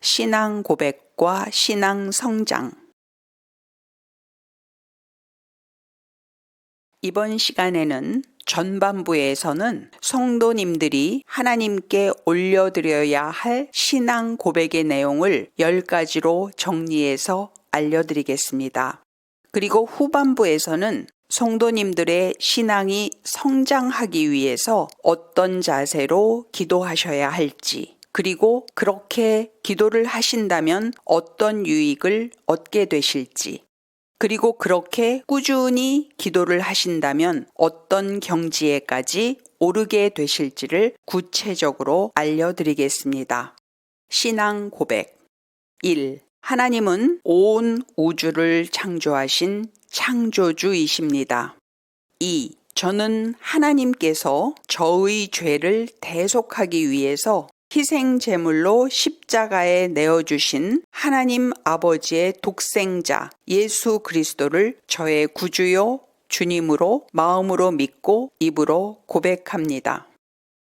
신앙 고백과 신앙 성장. 이번 시간에는 전반부에서는 성도님들이 하나님께 올려드려야 할 신앙 고백의 내용을 10가지로 정리해서 알려드리겠습니다. 그리고 후반부에서는 성도님들의 신앙이 성장하기 위해서 어떤 자세로 기도하셔야 할지, 그리고 그렇게 기도를 하신다면 어떤 유익을 얻게 되실지, 그리고 그렇게 꾸준히 기도를 하신다면 어떤 경지에까지 오르게 되실지를 구체적으로 알려드리겠습니다. 신앙 고백. 1. 하나님은 온 우주를 창조하신 창조주이십니다. 2. 저는 하나님께서 저의 죄를 대속하기 위해서 희생 제물로 십자가에 내어주신 하나님 아버지의 독생자 예수 그리스도를 저의 구주요 주님으로 마음으로 믿고 입으로 고백합니다.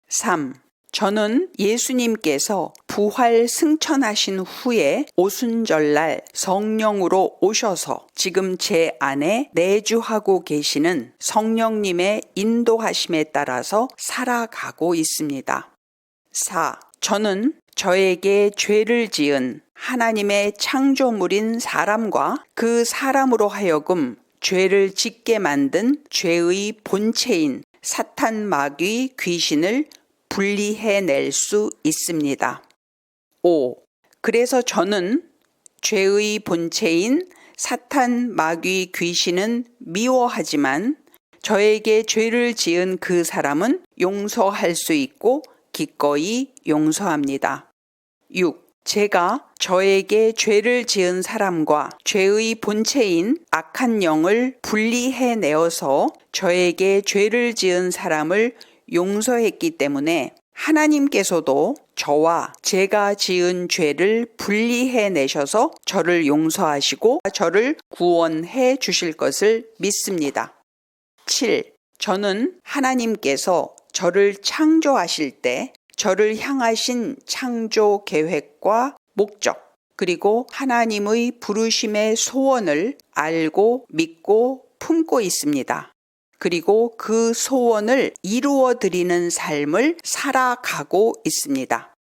3. 저는 예수님께서 부활 승천하신 후에 오순절날 성령으로 오셔서 지금 제 안에 내주하고 계시는 성령님의 인도하심에 따라서 살아가고 있습니다. 4. 저는 저에게 죄를 지은 하나님의 창조물인 사람과 그 사람으로 하여금 죄를 짓게 만든 죄의 본체인 사탄 마귀 귀신을 분리해낼 수 있습니다. 5. 그래서 저는 죄의 본체인 사탄 마귀 귀신은 미워하지만 저에게 죄를 지은 그 사람은 용서할 수 있고 기꺼이 용서합니다. 6. 제가 저에게 죄를 지은 사람과 죄의 본체인 악한 영을 분리해내어서 저에게 죄를 지은 사람을 용서했기 때문에 하나님께서도 저와 제가 지은 죄를 분리해내셔서 저를 용서하시고 저를 구원해 주실 것을 믿습니다. 7. 저는 하나님께서 저를 창조하실 때 저를 향하신 창조 계획과 목적, 그리고 하나님의 부르심의 소원을 알고 믿고 품고 있습니다. 그리고 그 소원을 이루어 드리는 삶을 살아가고 있습니다.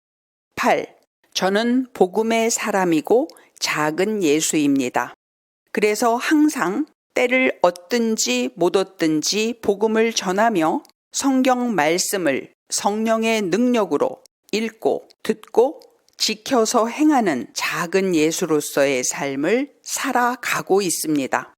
8. 저는 복음의 사람이고 작은 예수입니다. 그래서 항상 때를 얻든지 못 얻든지 복음을 전하며 성경 말씀을 성령의 능력으로 읽고 듣고 지켜서 행하는 작은 예수로서의 삶을 살아가고 있습니다.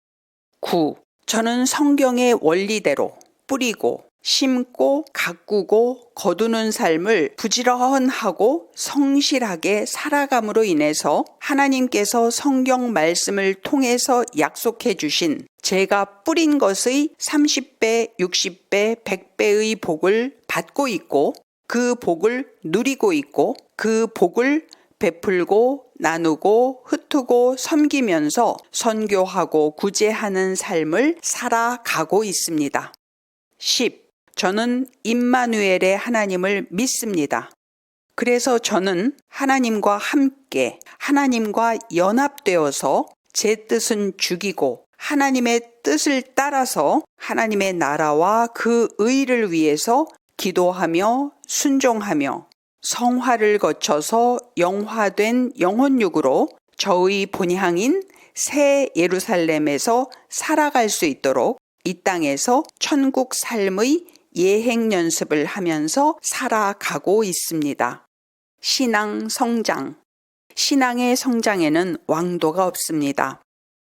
9. 저는 성경의 원리대로 뿌리고 심고 가꾸고 거두는 삶을 부지런하고 성실하게 살아감으로 인해서 하나님께서 성경 말씀을 통해서 약속해 주신 제가 뿌린 것의 30배, 60배, 100배의 복을 받고 있고 그 복을 누리고 있고 그 복을 베풀고 나누고 흩트고 섬기면서 선교하고 구제하는 삶을 살아가고 있습니다. 10. 저는 임마누엘의 하나님을 믿습니다. 그래서 저는 하나님과 함께 하나님과 연합되어서 제 뜻은 죽이고 하나님의 뜻을 따라서 하나님의 나라와 그 의를 위해서 기도하며 순종하며 성화를 거쳐서 영화된 영혼육으로 저의 본향인 새 예루살렘에서 살아갈 수 있도록 이 땅에서 천국 삶의 예행 연습을 하면서 살아가고 있습니다. 신앙 성장. 신앙의 성장에는 왕도가 없습니다.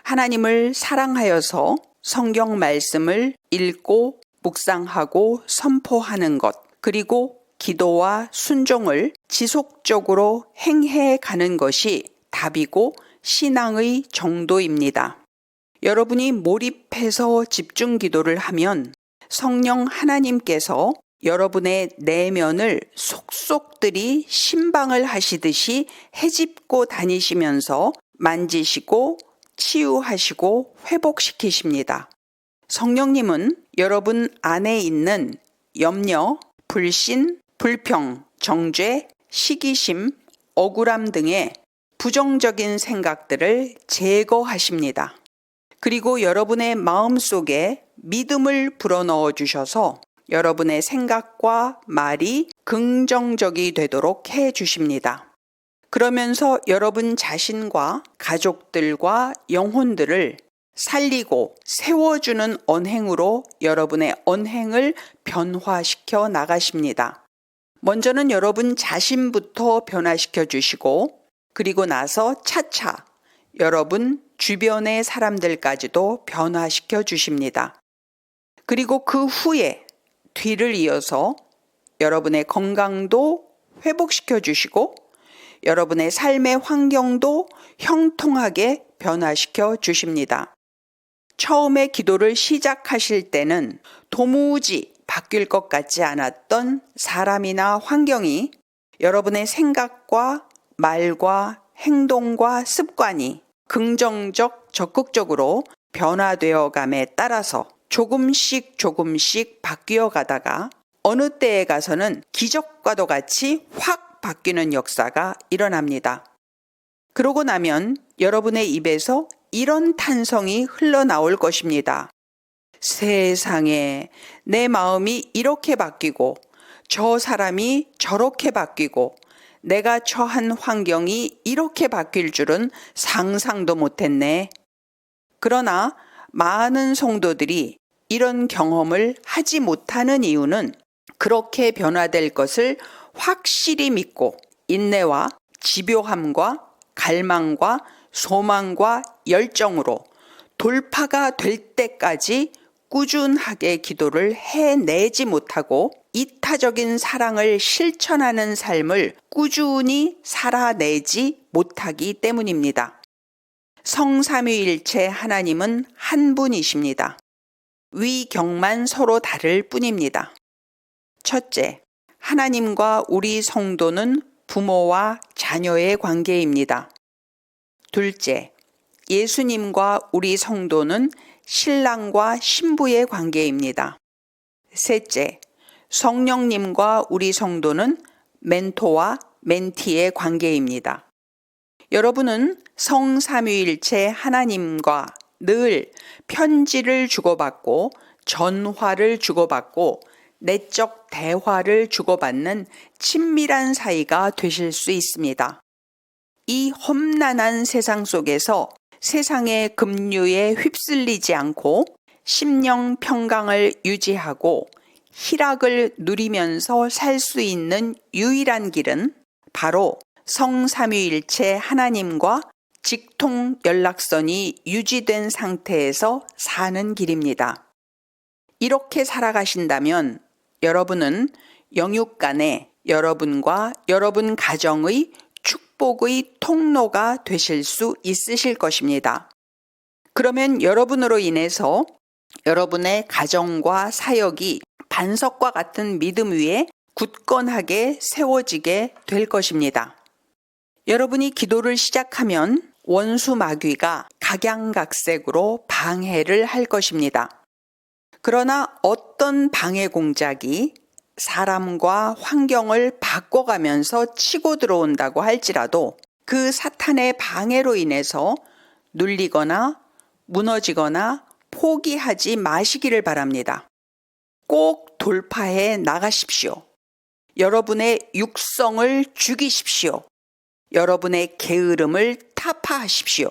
하나님을 사랑하여서 성경 말씀을 읽고 묵상하고 선포하는 것, 그리고 기도와 순종을 지속적으로 행해 가는 것이 답이고 신앙의 정도입니다. 여러분이 몰입해서 집중 기도를 하면 성령 하나님께서 여러분의 내면을 속속들이 신방을 하시듯이 헤집고 다니시면서 만지시고 치유하시고 회복시키십니다. 성령님은 여러분 안에 있는 염려, 불신, 불평, 정죄, 시기심, 억울함 등의 부정적인 생각들을 제거하십니다. 그리고 여러분의 마음속에 믿음을 불어넣어 주셔서 여러분의 생각과 말이 긍정적이 되도록 해 주십니다. 그러면서 여러분 자신과 가족들과 영혼들을 살리고 세워주는 언행으로 여러분의 언행을 변화시켜 나가십니다. 먼저는 여러분 자신부터 변화시켜 주시고 그리고 나서 차차 여러분 주변의 사람들까지도 변화시켜 주십니다. 그리고 그 후에 뒤를 이어서 여러분의 건강도 회복시켜 주시고 여러분의 삶의 환경도 형통하게 변화시켜 주십니다. 처음에 기도를 시작하실 때는 도무지 바뀔 것 같지 않았던 사람이나 환경이 여러분의 생각과 말과 행동과 습관이 긍정적, 적극적으로 변화되어 감에 따라서 조금씩 바뀌어 가다가 어느 때에 가서는 기적과도 같이 확 바뀌는 역사가 일어납니다. 그러고 나면 여러분의 입에서 이런 탄성이 흘러나올 것입니다. 세상에, 내 마음이 이렇게 바뀌고 저 사람이 저렇게 바뀌고 내가 처한 환경이 이렇게 바뀔 줄은 상상도 못했네. 그러나 많은 성도들이 이런 경험을 하지 못하는 이유는 그렇게 변화될 것을 확실히 믿고 인내와 집요함과 갈망과 소망과 열정으로 돌파가 될 때까지 꾸준하게 기도를 해내지 못하고 이타적인 사랑을 실천하는 삶을 꾸준히 살아내지 못하기 때문입니다. 성삼위일체 하나님은 한 분이십니다. 위경만 서로 다를 뿐입니다. 첫째, 하나님과 우리 성도는 부모와 자녀의 관계입니다. 둘째, 예수님과 우리 성도는 신랑과 신부의 관계입니다. 셋째, 성령님과 우리 성도는 멘토와 멘티의 관계입니다. 여러분은 성삼위일체 하나님과 늘 편지를 주고받고 전화를 주고받고 내적 대화를 주고받는 친밀한 사이가 되실 수 있습니다. 이 험난한 세상 속에서 세상의 급류에 휩쓸리지 않고 심령 평강을 유지하고 희락을 누리면서 살 수 있는 유일한 길은 바로 성삼위일체 하나님과 직통 연락선이 유지된 상태에서 사는 길입니다. 이렇게 살아가신다면 여러분은 영육 간에 여러분과 여러분 가정의 축복의 통로가 되실 수 있으실 것입니다. 그러면 여러분으로 인해서 여러분의 가정과 사역이 반석과 같은 믿음 위에 굳건하게 세워지게 될 것입니다. 여러분이 기도를 시작하면 원수 마귀가 각양각색으로 방해를 할 것입니다. 그러나 어떤 방해 공작이 사람과 환경을 바꿔가면서 치고 들어온다고 할지라도 그 사탄의 방해로 인해서 눌리거나 무너지거나 포기하지 마시기를 바랍니다. 꼭 돌파해 나가십시오. 여러분의 육성을 죽이십시오. 여러분의 게으름을 타파하십시오.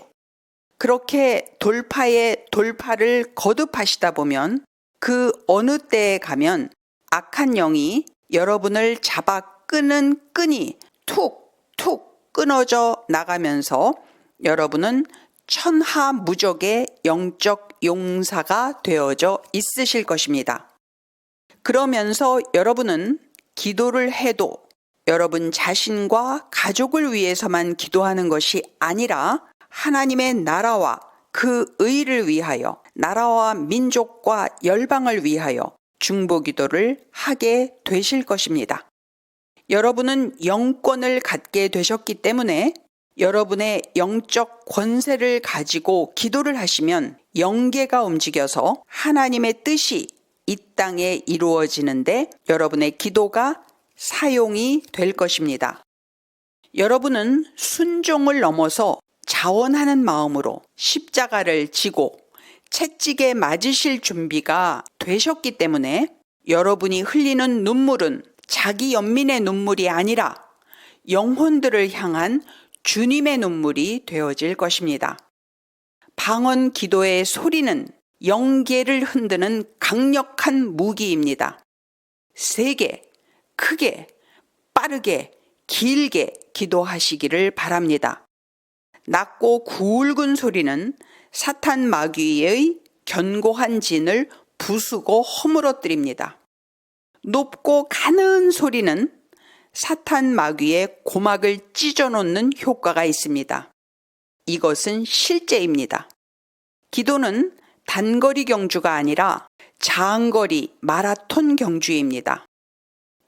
그렇게 돌파를 거듭하시다 보면 그 어느 때에 가면 악한 영이 여러분을 잡아 끄는 끈이 툭툭 끊어져 나가면서 여러분은 천하무적의 영적 용사가 되어져 있으실 것입니다. 그러면서 여러분은 기도를 해도 여러분 자신과 가족을 위해서만 기도하는 것이 아니라 하나님의 나라와 그 의를 위하여 나라와 민족과 열방을 위하여 중보기도를 하게 되실 것입니다. 여러분은 영권을 갖게 되셨기 때문에 여러분의 영적 권세를 가지고 기도를 하시면 영계가 움직여서 하나님의 뜻이 이 땅에 이루어지는데 여러분의 기도가 사용이 될 것입니다. 여러분은 순종을 넘어서 자원하는 마음으로 십자가를 지고 채찍에 맞으실 준비가 되셨기 때문에 여러분이 흘리는 눈물은 자기 연민의 눈물이 아니라 영혼들을 향한 주님의 눈물이 되어질 것입니다. 방언 기도의 소리는 영계를 흔드는 강력한 무기입니다. 세게, 크게, 빠르게, 길게 기도하시기를 바랍니다. 낮고 굵은 소리는 사탄 마귀의 견고한 진을 부수고 허물어뜨립니다. 높고 가는 소리는 사탄 마귀의 고막을 찢어놓는 효과가 있습니다. 이것은 실제입니다. 기도는 단거리 경주가 아니라 장거리 마라톤 경주입니다.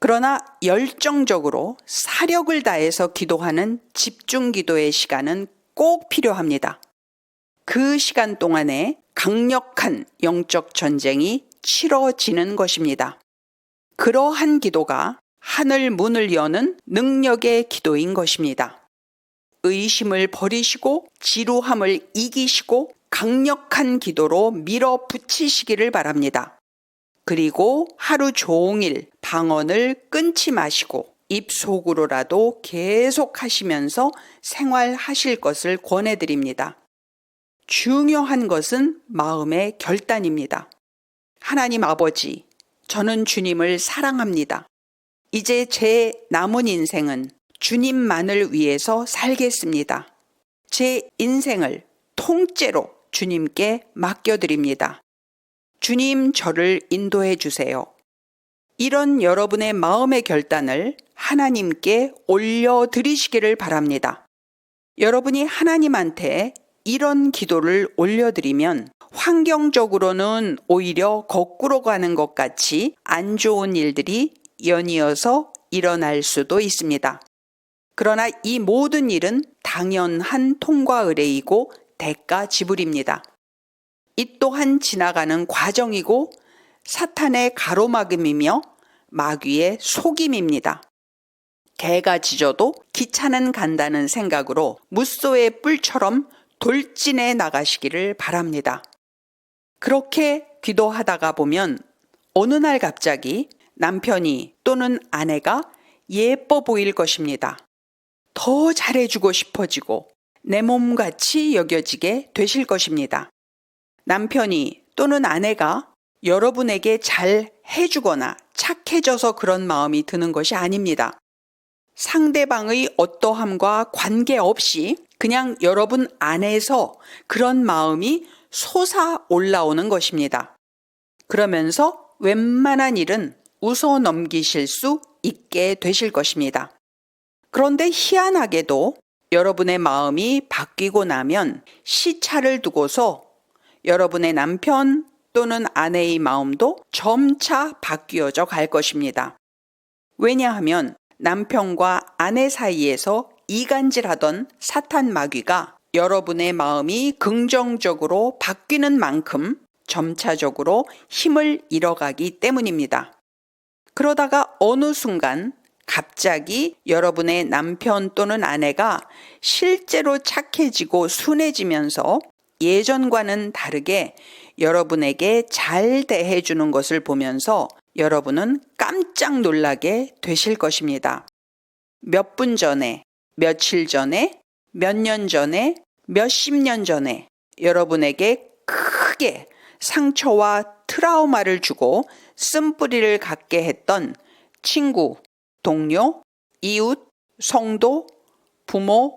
그러나 열정적으로 사력을 다해서 기도하는 집중 기도의 시간은 꼭 필요합니다. 그 시간 동안에 강력한 영적 전쟁이 치러지는 것입니다. 그러한 기도가 하늘 문을 여는 능력의 기도인 것입니다. 의심을 버리시고 지루함을 이기시고 강력한 기도로 밀어붙이시기를 바랍니다. 그리고 하루 종일 방언을 끊지 마시고 입속으로라도 계속 하시면서 생활하실 것을 권해드립니다. 중요한 것은 마음의 결단입니다. 하나님 아버지, 저는 주님을 사랑합니다. 이제 제 남은 인생은 주님만을 위해서 살겠습니다. 제 인생을 통째로 주님께 맡겨드립니다. 주님, 저를 인도해 주세요. 이런 여러분의 마음의 결단을 하나님께 올려드리시기를 바랍니다. 여러분이 하나님한테 이런 기도를 올려드리면 환경적으로는 오히려 거꾸로 가는 것 같이 안 좋은 일들이 연이어서 일어날 수도 있습니다. 그러나 이 모든 일은 당연한 통과 의례이고 대가 지불입니다. 이 또한 지나가는 과정이고 사탄의 가로막음이며 마귀의 속임입니다. 개가 짖어도 기차는 간다는 생각으로 무쏘의 뿔처럼 돌진해 나가시기를 바랍니다. 그렇게 기도하다가 보면 어느 날 갑자기 남편이 또는 아내가 예뻐 보일 것입니다. 더 잘해주고 싶어지고 내 몸같이 여겨지게 되실 것입니다. 남편이 또는 아내가 여러분에게 잘 해주거나 착해져서 그런 마음이 드는 것이 아닙니다. 상대방의 어떠함과 관계없이 그냥 여러분 안에서 그런 마음이 솟아 올라오는 것입니다. 그러면서 웬만한 일은 웃어 넘기실 수 있게 되실 것입니다. 그런데 희한하게도 여러분의 마음이 바뀌고 나면 시차를 두고서 여러분의 남편 또는 아내의 마음도 점차 바뀌어져 갈 것입니다. 왜냐하면 남편과 아내 사이에서 이간질하던 사탄 마귀가 여러분의 마음이 긍정적으로 바뀌는 만큼 점차적으로 힘을 잃어가기 때문입니다. 그러다가 어느 순간 갑자기 여러분의 남편 또는 아내가 실제로 착해지고 순해지면서 예전과는 다르게 여러분에게 잘 대해주는 것을 보면서 여러분은 깜짝 놀라게 되실 것입니다. 몇 분 전에, 며칠 전에, 몇 년 전에, 몇십 년 전에 여러분에게 크게 상처와 트라우마를 주고 쓴뿌리를 갖게 했던 친구, 동료, 이웃, 성도, 부모,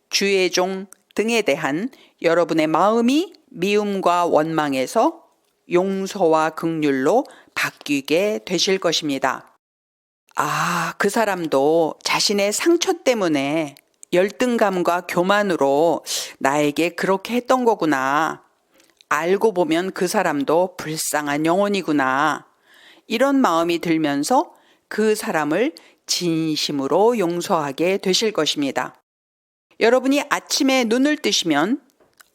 주의 종 등에 대한 여러분의 마음이 미움과 원망에서 용서와 긍휼로 바뀌게 되실 것입니다. 아, 그 사람도 자신의 상처 때문에 열등감과 교만으로 나에게 그렇게 했던 거구나. 알고 보면 그 사람도 불쌍한 영혼이구나. 이런 마음이 들면서 그 사람을 진심으로 용서하게 되실 것입니다. 여러분이 아침에 눈을 뜨시면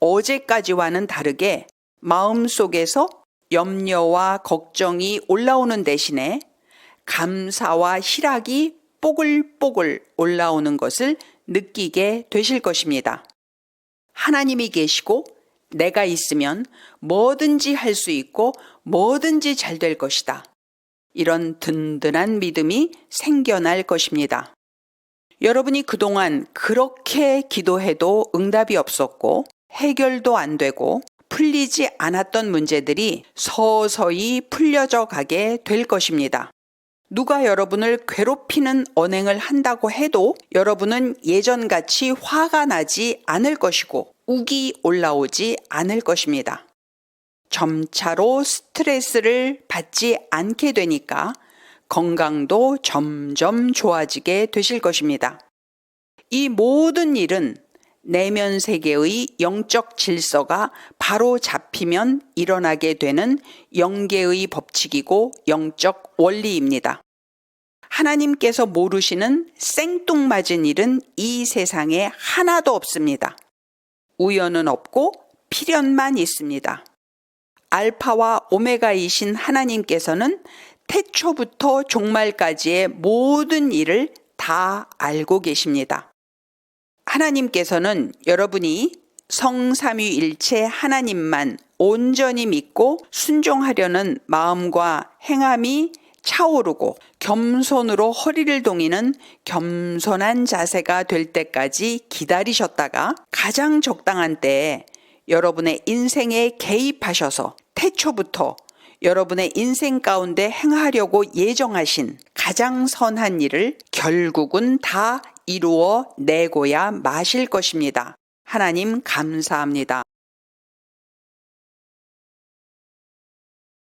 어제까지와는 다르게 마음속에서 염려와 걱정이 올라오는 대신에 감사와 희락이 뽀글뽀글 올라오는 것을 느끼게 되실 것입니다. 하나님이 계시고 내가 있으면 뭐든지 할 수 있고 뭐든지 잘 될 것이다. 이런 든든한 믿음이 생겨날 것입니다. 여러분이 그동안 그렇게 기도해도 응답이 없었고 해결도 안 되고 풀리지 않았던 문제들이 서서히 풀려져 가게 될 것입니다. 누가 여러분을 괴롭히는 언행을 한다고 해도 여러분은 예전같이 화가 나지 않을 것이고 욱이 올라오지 않을 것입니다. 점차로 스트레스를 받지 않게 되니까 건강도 점점 좋아지게 되실 것입니다. 이 모든 일은 내면 세계의 영적 질서가 바로 잡히면 일어나게 되는 영계의 법칙이고 영적 원리입니다. 하나님께서 모르시는 생뚱맞은 일은 이 세상에 하나도 없습니다. 우연은 없고 필연만 있습니다. 알파와 오메가이신 하나님께서는 태초부터 종말까지의 모든 일을 다 알고 계십니다. 하나님께서는 여러분이 성삼위일체 하나님만 온전히 믿고 순종하려는 마음과 행함이 차오르고 겸손으로 허리를 동이는 겸손한 자세가 될 때까지 기다리셨다가 가장 적당한 때에 여러분의 인생에 개입하셔서 태초부터 여러분의 인생 가운데 행하려고 예정하신 가장 선한 일을 결국은 다 이루어 내고야 마실 것입니다. 하나님 감사합니다.